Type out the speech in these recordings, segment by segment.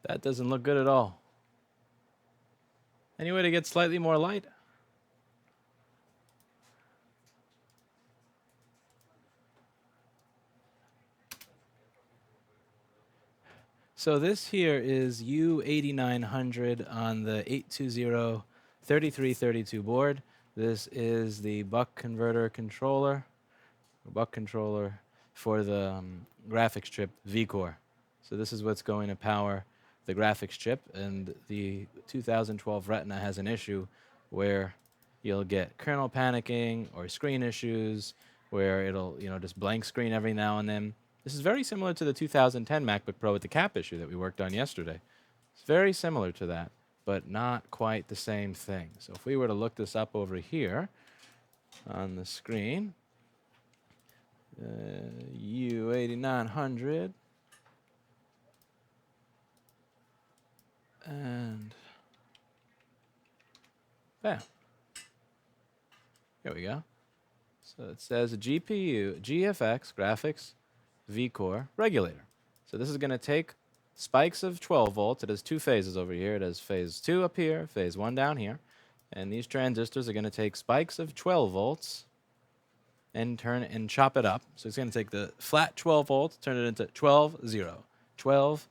That doesn't look good at all. Any way to get slightly more light? So this here is U8900 on the 820 3332 board. This is the buck converter controller, buck controller for the graphics chip V-Core. So this is what's going to power the graphics chip, and the 2012 Retina has an issue where you'll get kernel panicking or screen issues where it'll, just blank screen every now and then. This is very similar to the 2010 MacBook Pro with the cap issue that we worked on yesterday. It's very similar to that, but not quite the same thing. So if we were to look this up over here on the screen, U8900, and bam. Here we go. So it says a GPU, GFX, graphics, V-Core regulator. So this is going to take spikes of 12 volts. It has two phases over here. It has phase 2 up here, phase 1 down here. And these transistors are going to take spikes of 12 volts and turn and chop it up. So it's going to take the flat 12 volts, turn it into 12, 0, 12,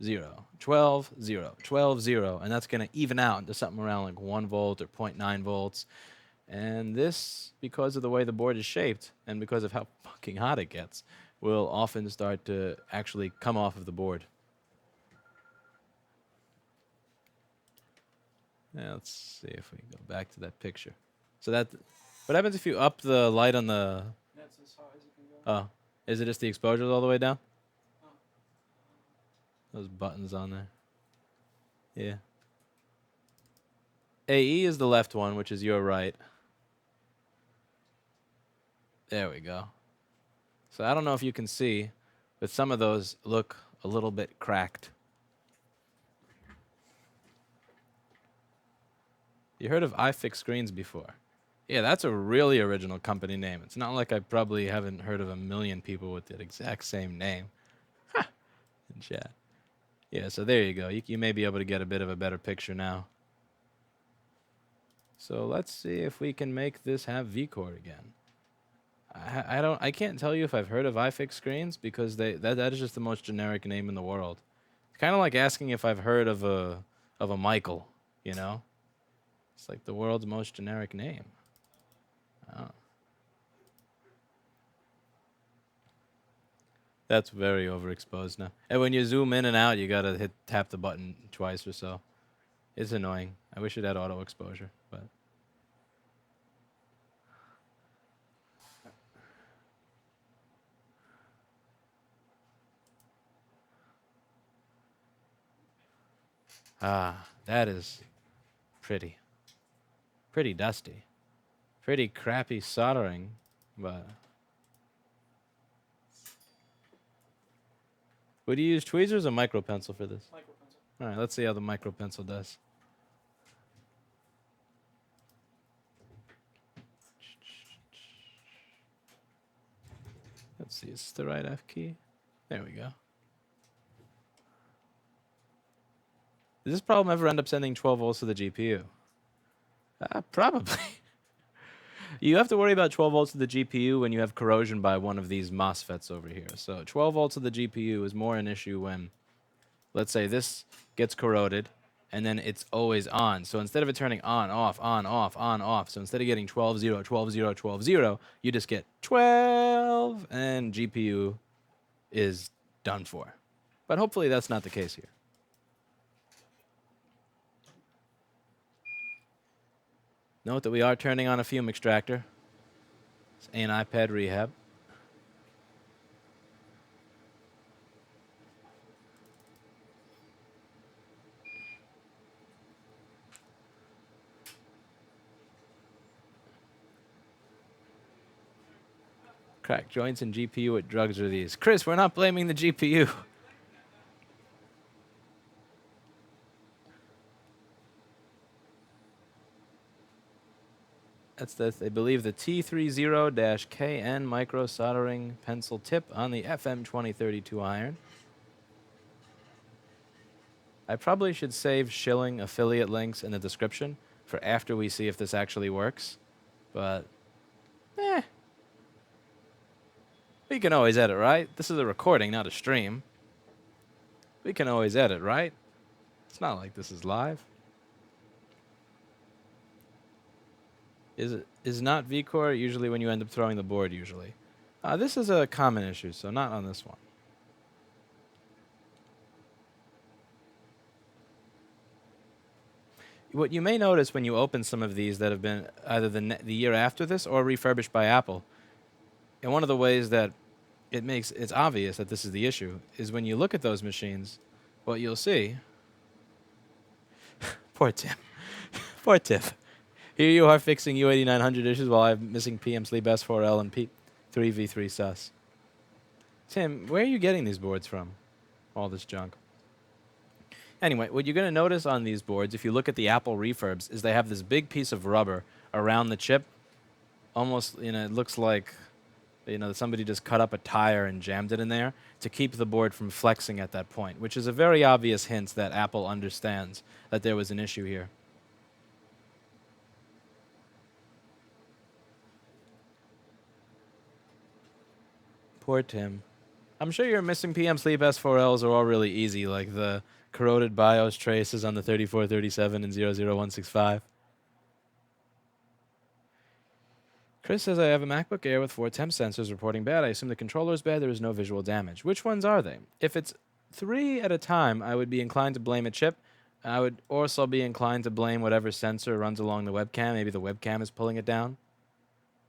0, 12, 0, 12, 0. And that's going to even out into something around like 1 volt or 0.9 volts. And this, because of the way the board is shaped and because of how fucking hot it gets, will often start to actually come off of the board. Now let's see if we go back to that picture. So that, what happens if you up the light on the? That's as high as it can go. Oh, is it just the exposure all the way down? Those buttons on there. Yeah. AE is the left one, which is your right. There we go. So I don't know if you can see, but some of those look a little bit cracked. You heard of iFix Screens before? Yeah, that's a really original company name. It's not like I probably haven't heard of a million people with the exact same name. Ha! In chat. Yeah, so there you go. You may be able to get a bit of a better picture now. So let's see if we can make this have V-Core again. I can't tell you if I've heard of iFix Screens because that is just the most generic name in the world. It's kind of like asking if I've heard of a Michael, you know? It's like the world's most generic name. Oh. That's very overexposed now. And when you zoom in and out, you gotta tap the button twice or so. It's annoying. I wish it had auto exposure, but. Ah, that is pretty. Pretty dusty. Pretty crappy soldering, but. Would you use tweezers or micro pencil for this? Micro pencil. All right, let's see how the micro pencil does. Let's see, is this the right F key? There we go. Does this problem ever end up sending 12 volts to the GPU? Probably. You have to worry about 12 volts to the GPU when you have corrosion by one of these MOSFETs over here. So 12 volts to the GPU is more an issue when, let's say, this gets corroded, and then it's always on. So instead of it turning on, off, on, off, on, off, so instead of getting 12, 0, 12, 0, 12, 0, you just get 12, and GPU is done for. But hopefully that's not the case here. Note that we are turning on a fume extractor. It's an iPad rehab. Crack joints in GPU. What drugs are these? Chris, we're not blaming the GPU. That's I believe, the T30-KN micro soldering pencil tip on the FM2032 iron. I probably should save Shilling affiliate links in the description for after we see if this actually works. But, we can always edit, right? This is a recording, not a stream. We can always edit, right? It's not like this is live. Is not VCore usually when you end up throwing the board usually? This is a common issue, so not on this one. What you may notice when you open some of these that have been either the year after this or refurbished by Apple, and one of the ways that it's obvious that this is the issue is when you look at those machines, what you'll see. Poor Tim. Poor Tiff. Here you are fixing U8900 issues while I'm missing PM Sleep S4L and P3V3 sus. Tim, where are you getting these boards from? All this junk. Anyway, what you're going to notice on these boards, if you look at the Apple refurbs, is they have this big piece of rubber around the chip. Almost, it looks like, somebody just cut up a tire and jammed it in there to keep the board from flexing at that point, which is a very obvious hint that Apple understands that there was an issue here. Poor Tim. I'm sure your missing PM Sleep S4Ls are all really easy, like the corroded BIOS traces on the 3437 and 00165. Chris says, I have a MacBook Air with 4 temp sensors reporting bad. I assume the controller is bad. There is no visual damage. Which ones are they? If it's 3 at a time, I would be inclined to blame a chip. I would also be inclined to blame whatever sensor runs along the webcam. Maybe the webcam is pulling it down.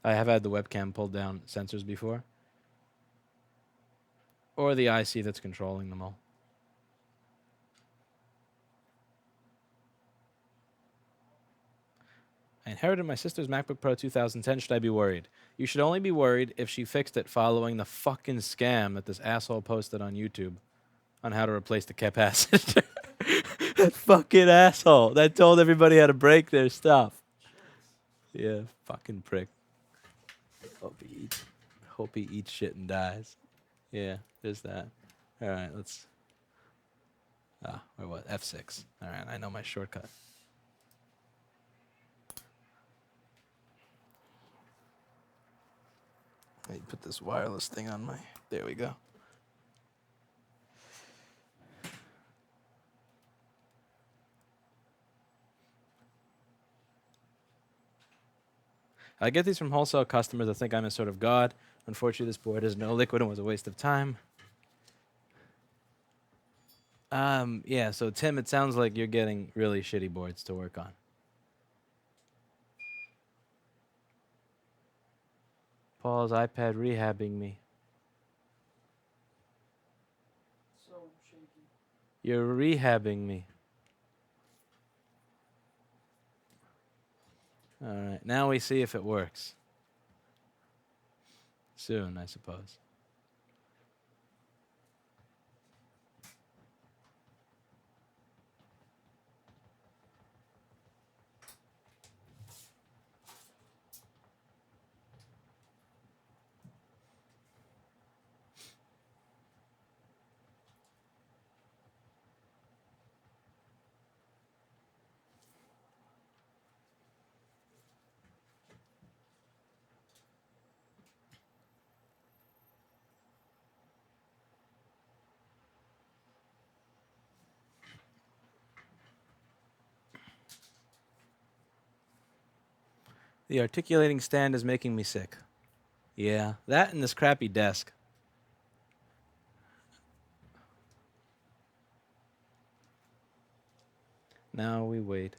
I have had the webcam pull down sensors before. Or the IC that's controlling them all. I inherited my sister's MacBook Pro 2010. Should I be worried? You should only be worried if she fixed it following the fucking scam that this asshole posted on YouTube on how to replace the capacitor. That fucking asshole that told everybody how to break their stuff. Yeah, fucking prick. Hope he eats shit and dies. Yeah, there's that. All right, let's. Or what? F6. All right, I know my shortcut. Let me put this wireless thing on my. There we go. I get these from wholesale customers that think I'm a sort of god. Unfortunately, this board has no liquid and was a waste of time. Yeah, so Tim, it sounds like you're getting really shitty boards to work on. Paul's iPad rehabbing me. So shaky. You're rehabbing me. All right, now we see if it works. Soon, I suppose. The articulating stand is making me sick. Yeah, that and this crappy desk. Now we wait.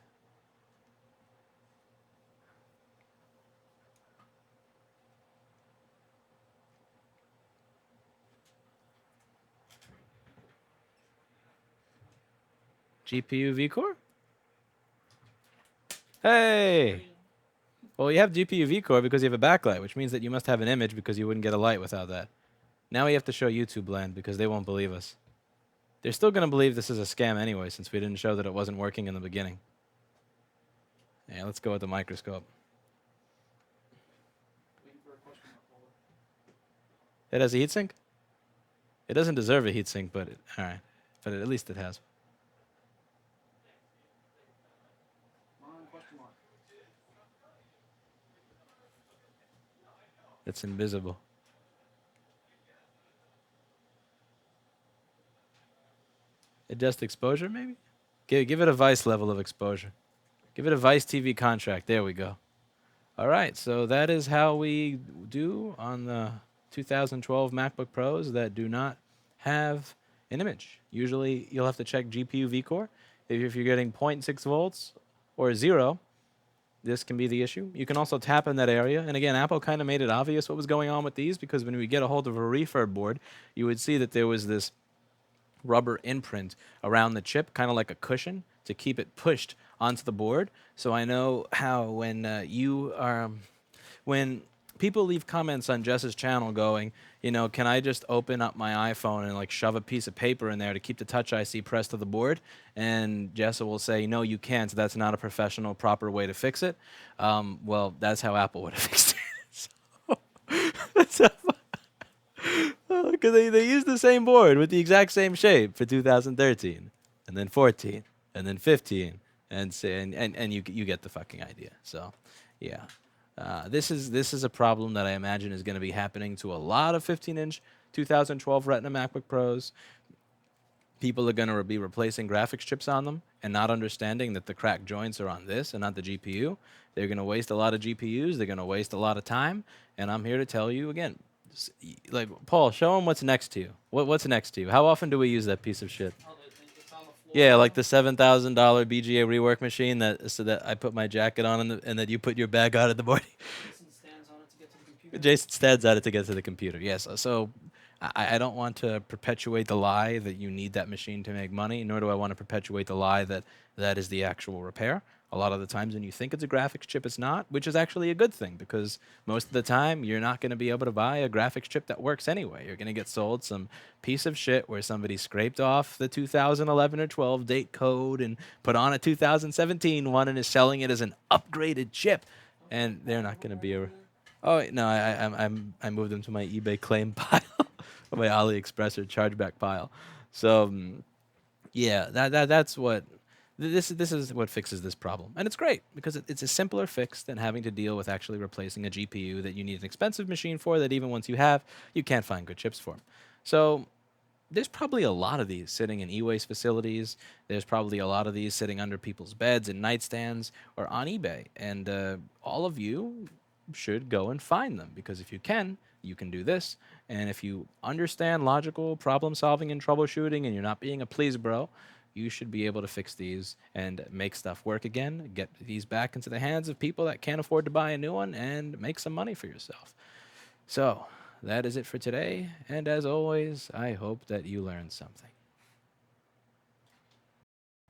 GPU vCore? Hey! Well, you have GPU vCore because you have a backlight, which means that you must have an image because you wouldn't get a light without that. Now we have to show YouTube land because they won't believe us. They're still going to believe this is a scam anyway since we didn't show that it wasn't working in the beginning. Yeah, let's go with the microscope. Waiting for a question mark holder. It has a heatsink? It doesn't deserve a heatsink, but all right. But at least it has. It's invisible. Adjust exposure, maybe? Give it a Vice level of exposure. Give it a Vice TV contract. There we go. All right, so that is how we do on the 2012 MacBook Pros that do not have an image. Usually you'll have to check GPU vCore. If you're getting 0.6 volts or 0, this can be the issue. You can also tap in that area. And again, Apple kind of made it obvious what was going on with these, because when we get a hold of a refurb board, you would see that there was this rubber imprint around the chip, kind of like a cushion to keep it pushed onto the board. So I know how when when people leave comments on Jess's channel going, you know, can I just open up my iPhone and like shove a piece of paper in there to keep the Touch IC pressed to the board? And Jessa will say, no, you can't. That's not a professional, proper way to fix it. Well, that's how Apple would have fixed it. So, that's how, because they used the same board with the exact same shape for 2013, and then 14, and then 15, and you get the fucking idea. So, yeah, this is a problem that I imagine is going to be happening to a lot of 15-inch 2012 Retina MacBook Pros. People are going to be replacing graphics chips on them and not understanding that the cracked joints are on this and not the GPU. They're going to waste a lot of GPUs. They're going to waste a lot of time. And I'm here to tell you again, like, Paul, show them what's next to you. What's next to you? How often do we use that piece of shit? Oh, it's on the floor. Yeah, like the $7,000 BGA rework machine so that I put my jacket on and that you put your bag out of the morning. Jason stands on it to get to the computer. Jason stands at it to get to the computer. Yes. So I don't want to perpetuate the lie that you need that machine to make money, nor do I want to perpetuate the lie that that is the actual repair. A lot of the times when you think it's a graphics chip, it's not, which is actually a good thing, because most of the time you're not going to be able to buy a graphics chip that works anyway. You're going to get sold some piece of shit where somebody scraped off the 2011 or 12 date code and put on a 2017 one and is selling it as an upgraded chip, and they're not going to be a... Oh wait, no, I moved them to my eBay claim pile, or my AliExpress or chargeback pile. So yeah, that's what this is what fixes this problem, and it's great because it's a simpler fix than having to deal with actually replacing a GPU that you need an expensive machine for, that even once you have, you can't find good chips for. So there's probably a lot of these sitting in e-waste facilities. There's probably a lot of these sitting under people's beds and nightstands or on eBay, and all of you should go and find them, because if you can do this. And if you understand logical problem solving and troubleshooting and you're not being a please bro, you should be able to fix these and make stuff work again, get these back into the hands of people that can't afford to buy a new one, and make some money for yourself. So that is it for today, and as always, I hope that you learned something.